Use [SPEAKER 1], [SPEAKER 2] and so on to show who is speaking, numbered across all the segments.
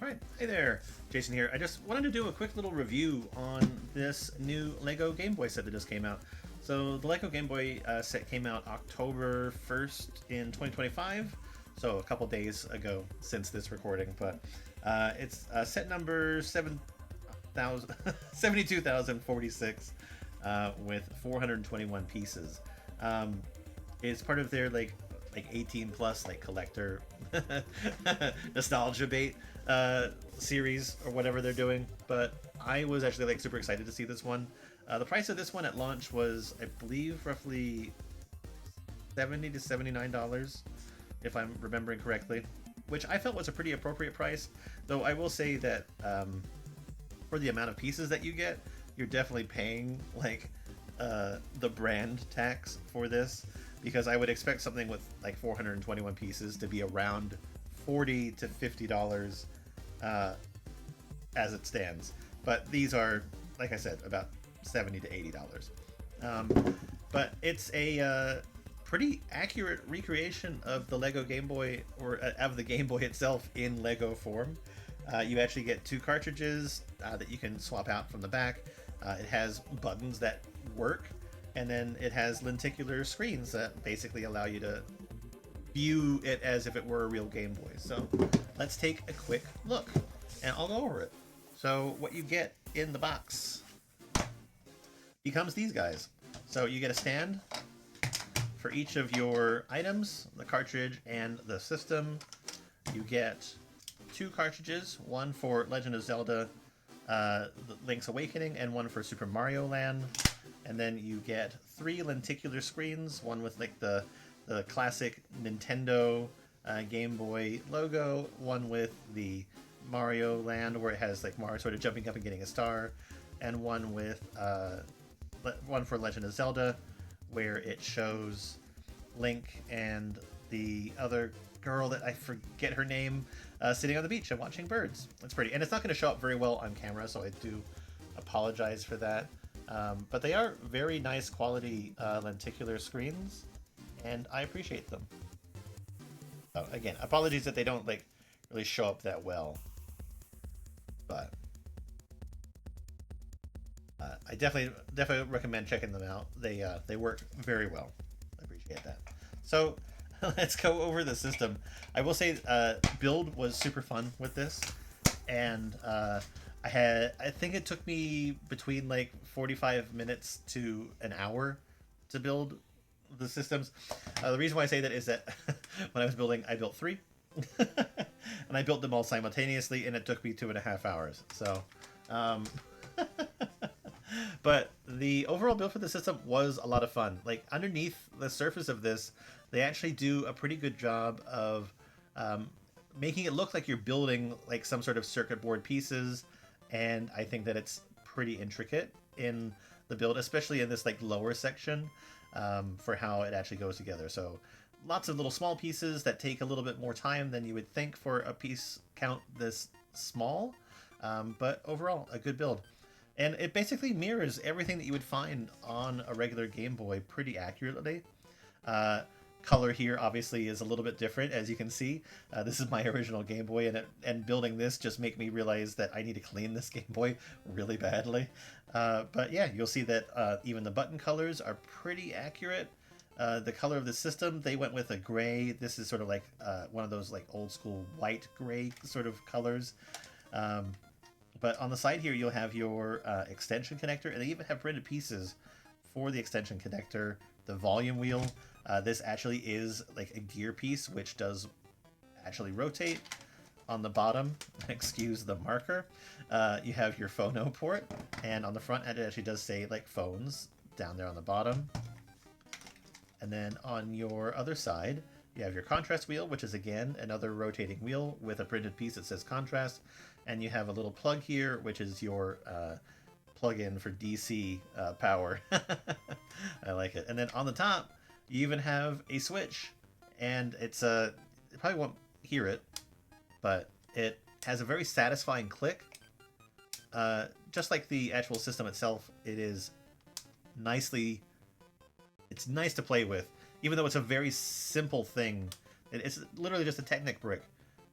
[SPEAKER 1] Alright, hey there, Jason here. I just wanted to do a quick little review on this new LEGO Game Boy set that just came out. So the LEGO Game Boy set came out October 1st in 2025, so a couple days ago since this recording, but it's set number 72,046 with 421 pieces. It's part of their like 18 plus like collector nostalgia bait series or whatever they're doing, but I was actually like super excited to see this one. The price of this one at launch was, I believe, roughly $70 to $79 if I'm remembering correctly, which I felt was a pretty appropriate price, though I will say that for the amount of pieces that you get, you're definitely paying like the brand tax for this, because I would expect something with like 421 pieces to be around $40 to $50 as it stands. But these are, like I said, about $70 to $80. But it's a pretty accurate recreation of the Lego Game Boy, or of the Game Boy itself in Lego form. You actually get two cartridges that you can swap out from the back. It has buttons that work, and then it has lenticular screens that basically allow you to view it as if it were a real Game Boy. So let's take a quick look, and I'll go over it. So what you get in the box becomes these guys. So you get a stand for each of your items, the cartridge and the system. You get two cartridges, one for Legend of Zelda Link's Awakening and one for Super Mario Land. And then you get three lenticular screens, one with like the classic Nintendo Game Boy logo, one with the Mario Land where it has like Mario sort of jumping up and getting a star, and one with one for Legend of Zelda where it shows Link and the other girl that I forget her name sitting on the beach and watching birds. It's pretty, and it's not going to show up very well on camera, so I do apologize for that. But they are very nice quality lenticular screens, and I appreciate them. Again, apologies that they don't like really show up that well, but I definitely recommend checking them out. They work very well. I appreciate that. So let's go over the system. I will say build was super fun with this, and I think it took me between like 45 minutes to an hour to build the systems. The reason why I say that is that when I was building, I built three, and I built them all simultaneously, and it took me 2.5 hours. So, but the overall build for the system was a lot of fun. Like underneath the surface of this, they actually do a pretty good job of making it look like you're building like some sort of circuit board pieces, and I think that it's pretty intricate in the build, especially in this like lower section, for how it actually goes together. So lots of little small pieces that take a little bit more time than you would think for a piece count this small, but overall a good build. And it basically mirrors everything that you would find on a regular Game Boy pretty accurately. Color here obviously is a little bit different, as you can see. This is my original Game Boy, and building this just made me realize that I need to clean this Game Boy really badly. But yeah, you'll see that even the button colors are pretty accurate. The color of the system, they went with a gray. This is sort of like one of those like old school white gray sort of colors. But on the side here, you'll have your extension connector, and they even have printed pieces for the extension connector, the volume wheel. This actually is like a gear piece, which does actually rotate. On the bottom, excuse the marker, you have your phono port, and on the front end, it actually does say like phones down there on the bottom. And then on your other side, you have your contrast wheel, which is again another rotating wheel with a printed piece that says contrast. And you have a little plug here, which is your plug-in for DC power. I like it. And then on the top, you even have a switch, and it's you probably won't hear it, but it has a very satisfying click. Just like the actual system itself, it's nice to play with, even though it's a very simple thing. It's literally just a Technic brick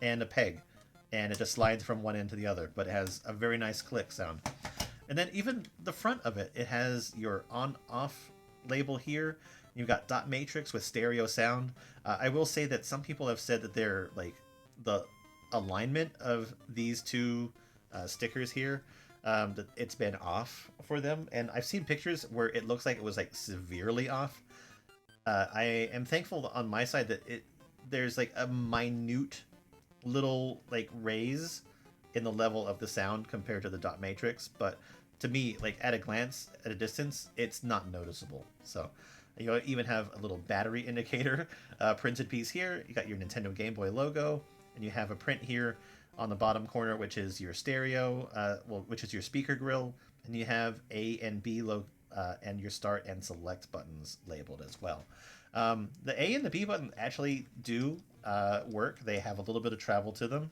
[SPEAKER 1] and a peg. and it just slides from one end to the other, but it has a very nice click sound. And then even the front of it, it has your on-off label here. You've got dot matrix with stereo sound. I will say that some people have said that they're like the alignment of these two stickers here, that it's been off for them, and I've seen pictures where it looks like it was like severely off. I am thankful on my side that there's like a minute little like raise in the level of the sound compared to the dot matrix, but to me, like at a glance, at a distance, it's not noticeable. So you even have a little battery indicator printed piece here. You got your Nintendo Game Boy logo, and you have a print here on the bottom corner, which is your stereo, which is your speaker grill, and you have A and B and your start and select buttons labeled as well. The A and the B button actually do work. They have a little bit of travel to them.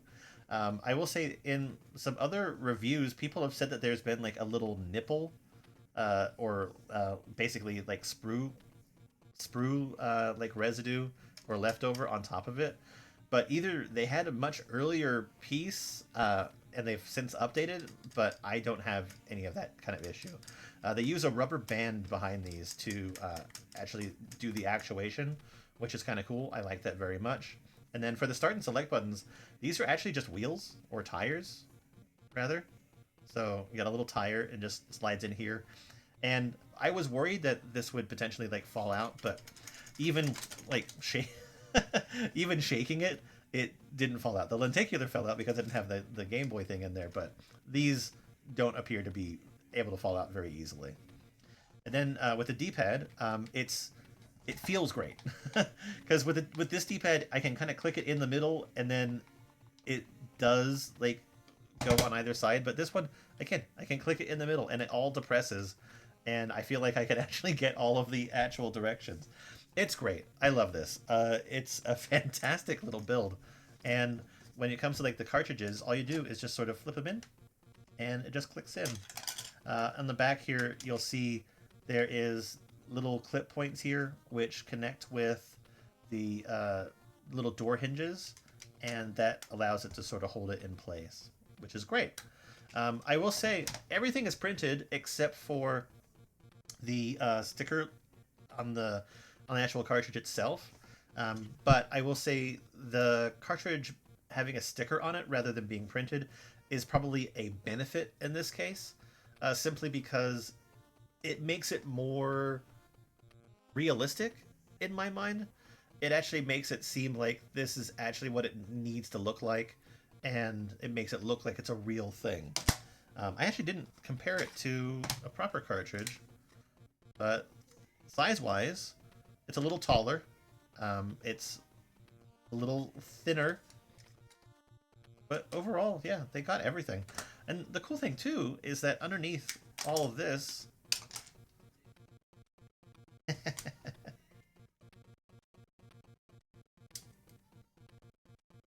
[SPEAKER 1] I will say in some other reviews, people have said that there's been like a little nipple, or basically like sprue like residue or leftover on top of it. But either they had a much earlier piece, and they've since updated, but I don't have any of that kind of issue. They use a rubber band behind these to actually do the actuation, which is kind of cool. I like that very much. And then for the start and select buttons, these are actually just wheels, or tires, rather. So you got a little tire and just slides in here. And I was worried that this would potentially like fall out, but even like even shaking it, it didn't fall out. The lenticular fell out because it didn't have the Game Boy thing in there, but these don't appear to be able to fall out very easily. And then with the D-pad, it feels great because with this D-pad, I can kind of click it in the middle, and then it does like go on either side. But this one, I can click it in the middle, and it all depresses, and I feel like I can actually get all of the actual directions. It's great. I love this. It's a fantastic little build, and when it comes to like the cartridges, all you do is just sort of flip them in, and it just clicks in. On the back here, you'll see there is little clip points here which connect with the little door hinges, and that allows it to sort of hold it in place, which is great. I will say everything is printed except for the sticker on the actual cartridge itself. But I will say the cartridge having a sticker on it rather than being printed is probably a benefit in this case, simply because it makes it more realistic in my mind. It actually makes it seem like this is actually what it needs to look like, and it makes it look like it's a real thing. I actually didn't compare it to a proper cartridge, but size-wise, it's a little taller. It's a little thinner. But overall, yeah, they got everything. And the cool thing, too, is that underneath all of this...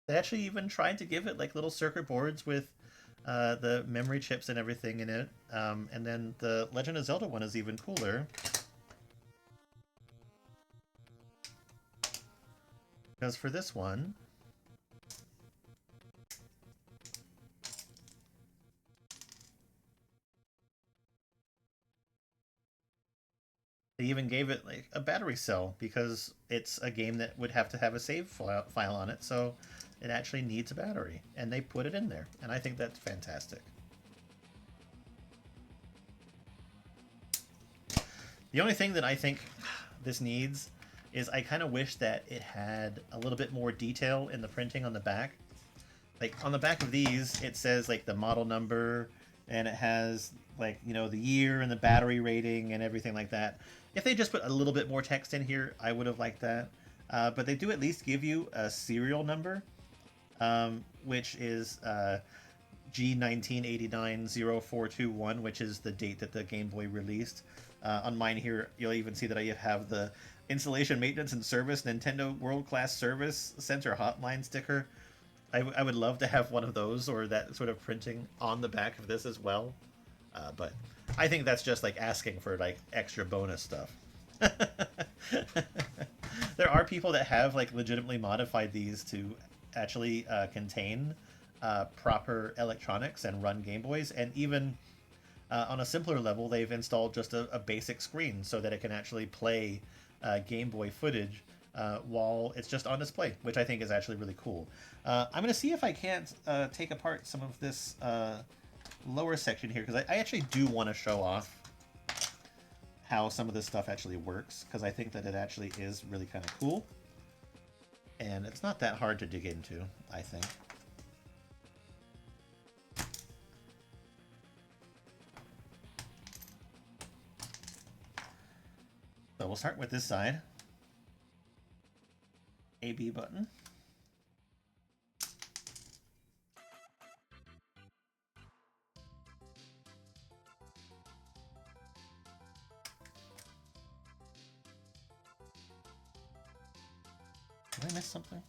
[SPEAKER 1] They actually even tried to give it like little circuit boards with the memory chips and everything in it. And then the Legend of Zelda one is even cooler. Because for this one, they even gave it like a battery cell because it's a game that would have to have a save file on it, so it actually needs a battery, and they put it in there, and I think that's fantastic. The only thing that I think this needs is I kind of wish that it had a little bit more detail in the printing on the back. Like on the back of these, it says like the model number, and it has like, you know, the year and the battery rating and everything like that. If they just put a little bit more text in here, I would have liked that. But they do at least give you a serial number, which is G19890421, which is the date that the Game Boy released. On mine here, you'll even see that I have the Installation, Maintenance, and Service Nintendo World Class Service Center Hotline sticker. I would love to have one of those, or that sort of printing on the back of this as well. But I think that's just like asking for like extra bonus stuff. There are people that have like legitimately modified these to actually contain proper electronics and run Game Boys, and even on a simpler level, they've installed just a basic screen so that it can actually play Game Boy footage while it's just on display, which I think is actually really cool. I'm going to see if I can't take apart some of this lower section here, because I actually do want to show off how some of this stuff actually works, because I think that it actually is really kind of cool. And it's not that hard to dig into, I think. So we'll start with this side. AB button. Did I miss something?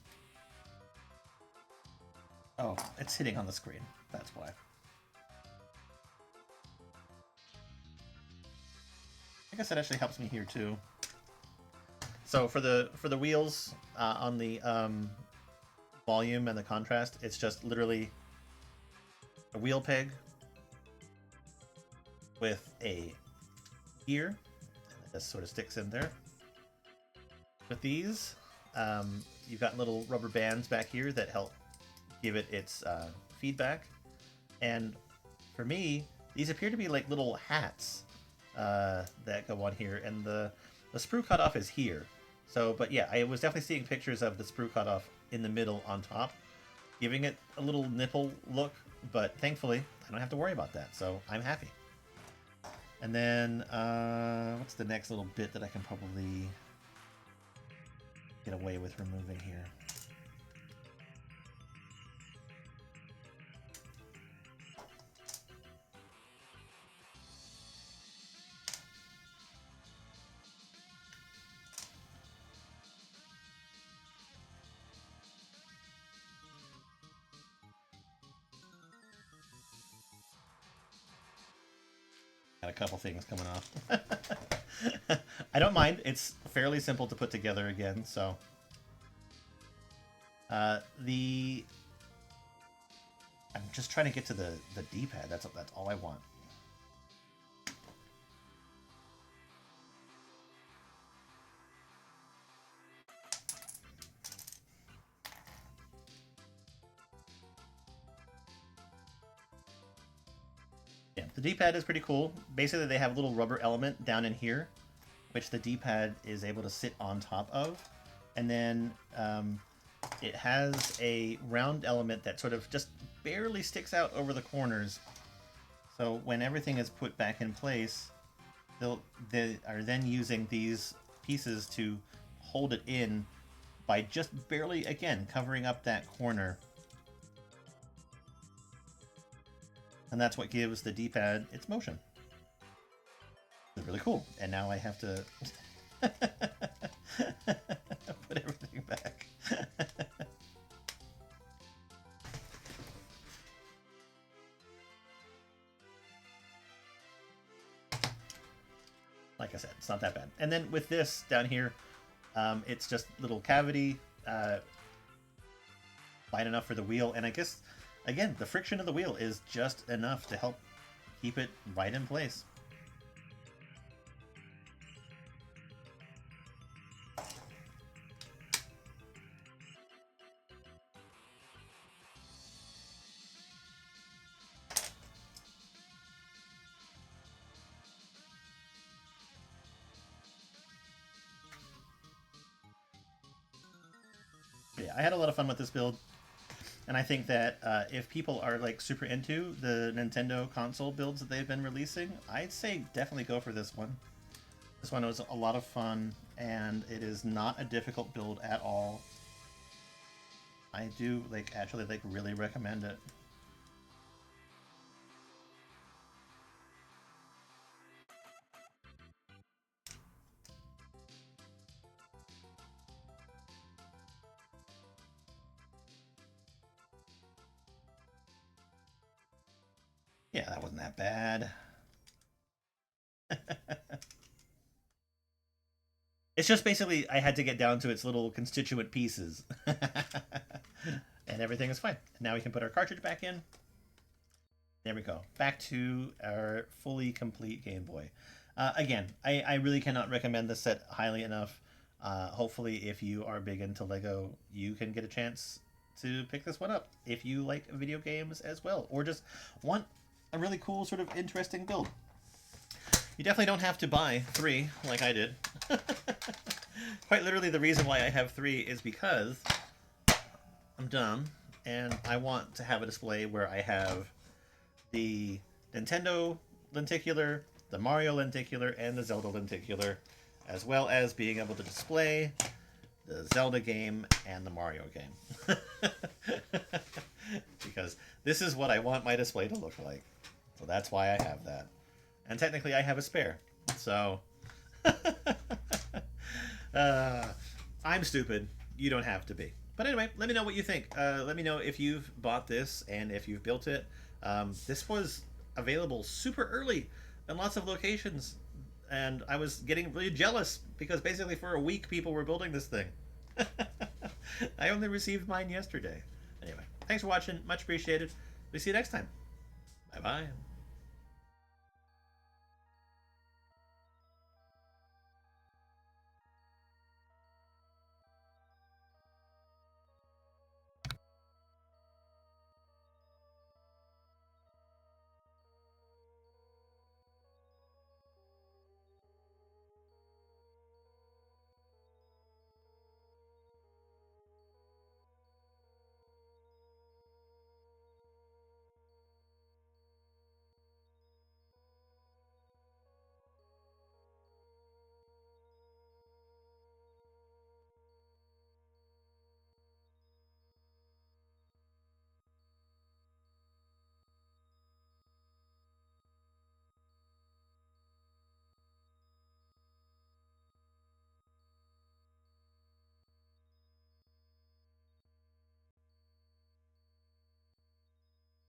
[SPEAKER 1] Oh, it's hitting on the screen. That's why. I guess that actually helps me here too. So for the wheels on the volume and the contrast, it's just literally a wheel peg with a gear, and it just sort of sticks in there. With these, you've got little rubber bands back here that help give it its feedback. And for me, these appear to be like little hats that go on here, and the sprue cutoff is here. So, but yeah, I was definitely seeing pictures of the sprue cutoff in the middle on top, giving it a little nipple look, but thankfully I don't have to worry about that, so I'm happy. And then, what's the next little bit that I can probably get away with removing here? Got a couple things coming off. I don't mind. It's fairly simple to put together again, so. I'm just trying to get to the D-pad. That's all I want. Yeah, the D-pad is pretty cool. Basically, they have a little rubber element down in here, which the D-pad is able to sit on top of. And then it has a round element that sort of just barely sticks out over the corners. So when everything is put back in place, they are then using these pieces to hold it in by just barely, again, covering up that corner. And that's what gives the D-pad its motion. It's really cool. And now I have to put everything back. Like I said, it's not that bad. And then with this down here, it's just little cavity, fine enough for the wheel. And I guess, again, the friction of the wheel is just enough to help keep it right in place. Yeah, I had a lot of fun with this build, and I think that if people are like super into the Nintendo console builds that they've been releasing, I'd say definitely go for this one. This one was a lot of fun, and it is not a difficult build at all. I do actually really recommend it. Yeah, that wasn't that bad. It's just basically I had to get down to its little constituent pieces. And and everything is fine. And now we can put our cartridge back in. There we go. Back to our fully complete Game Boy. Again, I really cannot recommend this set highly enough. Hopefully, if you are big into Lego, you can get a chance to pick this one up if you like video games as well, or just want a really cool, sort of interesting build. You definitely don't have to buy 3 like I did. Quite literally, the reason why I have 3 is because I'm dumb and I want to have a display where I have the Nintendo lenticular, the Mario lenticular, and the Zelda lenticular, as well as being able to display the Zelda game and the Mario game. Because this is what I want my display to look like. So that's why I have that. And technically I have a spare. So I'm stupid. You don't have to be. But anyway, let me know what you think. Let me know if you've bought this and if you've built it. This was available super early in lots of locations, and I was getting really jealous because basically for a week people were building this thing. I only received mine yesterday. Anyway, thanks for watching. Much appreciated. We'll see you next time. Bye-bye.